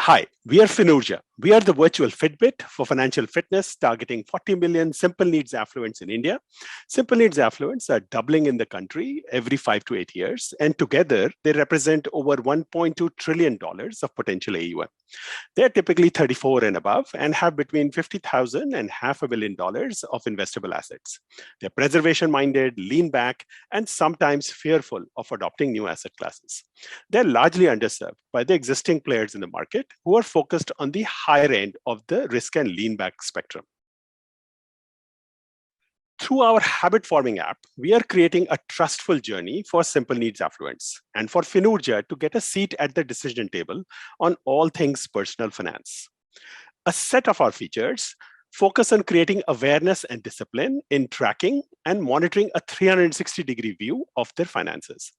Hi, we are Finurja. We are the virtual Fitbit for financial fitness, targeting 40 million simple needs affluents in India. Simple needs affluents are doubling in the country every 5 to 8 years, and together they represent over $1.2 trillion of potential AUM. They're typically 34 and above and have between 50,000 and $500 million of investable assets. They're preservation minded, lean back, and sometimes fearful of adopting new asset classes. They're largely underserved by the existing players in the market who are focused on the higher end of the risk and lean back spectrum. Through our habit forming app, we are creating a trustful journey for simple needs affluents and for Finurja to get a seat at the decision table on all things personal finance. A set of our features focus on creating awareness and discipline in tracking and monitoring a 360-degree view of their finances.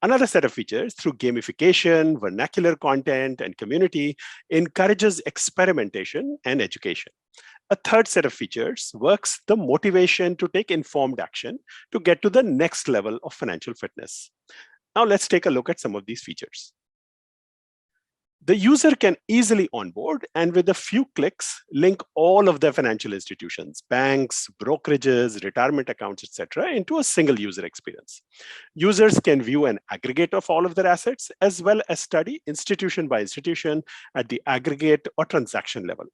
Another set of features, through gamification, vernacular content, and community, encourages experimentation and education. A third set of features works the motivation to take informed action to get to the next level of financial fitness. Now let's take a look at some of these features. The user can easily onboard and with a few clicks, link all of their financial institutions, banks, brokerages, retirement accounts, etc., into a single user experience. Users can view an aggregate of all of their assets, as well as study institution by institution at the aggregate or transaction level.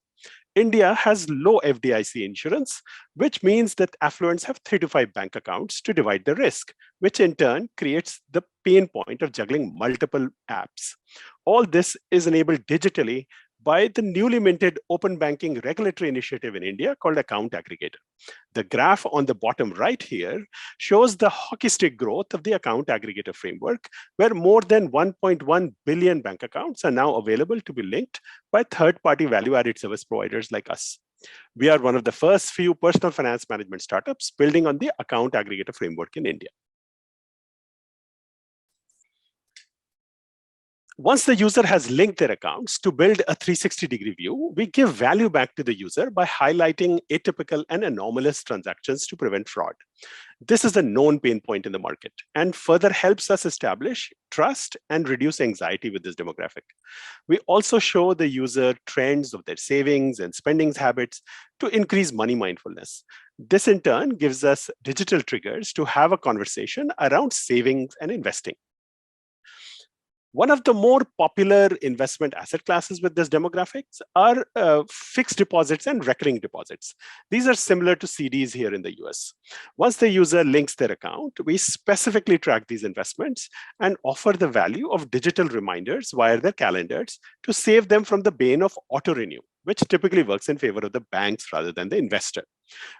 India has low FDIC insurance, which means that affluents have 3 to 5 bank accounts to divide the risk, which in turn creates the pain point of juggling multiple apps. All this is enabled digitally by the newly minted open banking regulatory initiative in India called Account Aggregator. The graph on the bottom right here shows the hockey stick growth of the Account Aggregator framework, where more than 1.1 billion bank accounts are now available to be linked by third-party value-added service providers like us. We are one of the first few personal finance management startups building on the Account Aggregator framework in India. Once the user has linked their accounts, to build a 360-degree view, we give value back to the user by highlighting atypical and anomalous transactions to prevent fraud. This is a known pain point in the market and further helps us establish trust and reduce anxiety with this demographic. We also show the user trends of their savings and spending habits to increase money mindfulness. This in turn gives us digital triggers to have a conversation around savings and investing. One of the more popular investment asset classes with this demographics are fixed deposits and recurring deposits. These are similar to CDs here in the US. Once the user links their account, we specifically track these investments and offer the value of digital reminders via their calendars to save them from the bane of auto-renew, which typically works in favor of the banks rather than the investor.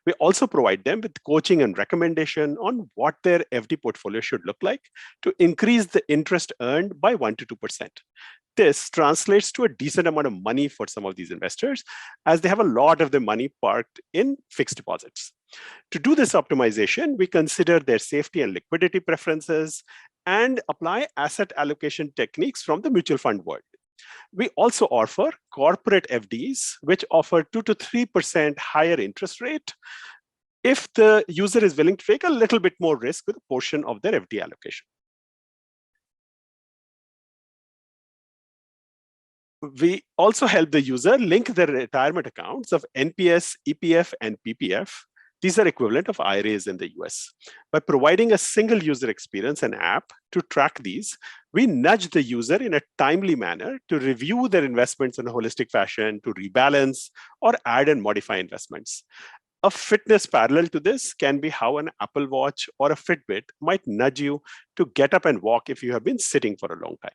We also provide them with coaching and recommendation on what their FD portfolio should look like to increase the interest earned by 1 to 2%. This translates to a decent amount of money for some of these investors, as they have a lot of their money parked in fixed deposits. To do this optimization, we consider their safety and liquidity preferences and apply asset allocation techniques from the mutual fund world. We also offer corporate FDs, which offer 2 to 3% higher interest rate if the user is willing to take a little bit more risk with a portion of their FD allocation. We also help the user link their retirement accounts of NPS, EPF, and PPF. These are equivalent of IRAs in the US. By providing a single user experience and app to track these, we nudge the user in a timely manner to review their investments in a holistic fashion, to rebalance or add and modify investments. A fitness parallel to this can be how an Apple Watch or a Fitbit might nudge you to get up and walk if you have been sitting for a long time.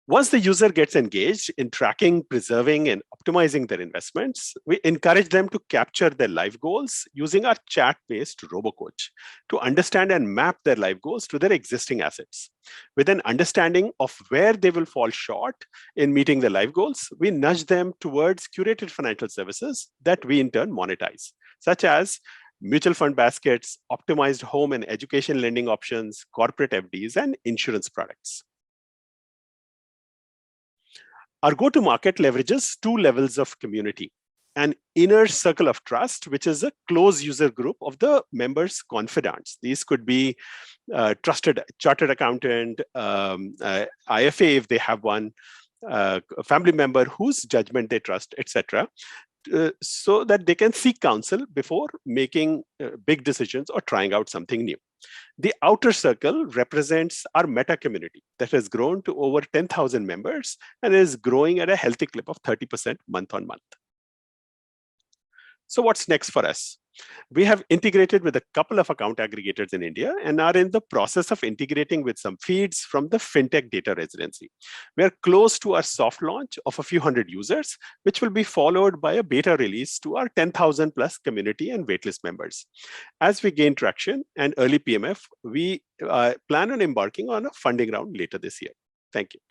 Once the user gets engaged in tracking, preserving, and optimizing their investments, we encourage them to capture their life goals using our chat-based robo-coach to understand and map their life goals to their existing assets. With an understanding of where they will fall short in meeting their life goals, we nudge them towards curated financial services that we in turn monetize, such as mutual fund baskets, optimized home and education lending options, corporate FDs, and insurance products. Our go-to-market leverages 2 levels of community. an inner circle of trust, which is a close user group of the members' confidants. These could be trusted chartered accountant, IFA if they have one, a family member whose judgment they trust, etc., so that they can seek counsel before making big decisions or trying out something new. The outer circle represents our meta community that has grown to over 10,000 members and is growing at a healthy clip of 30% month on month. So what's next for us? We have integrated with a couple of account aggregators in India and are in the process of integrating with some feeds from the Fintech data residency. We are close to our soft launch of a few hundred users, which will be followed by a beta release to our 10,000 plus community and waitlist members. As we gain traction and early PMF, we plan on embarking on a funding round later this year. Thank you.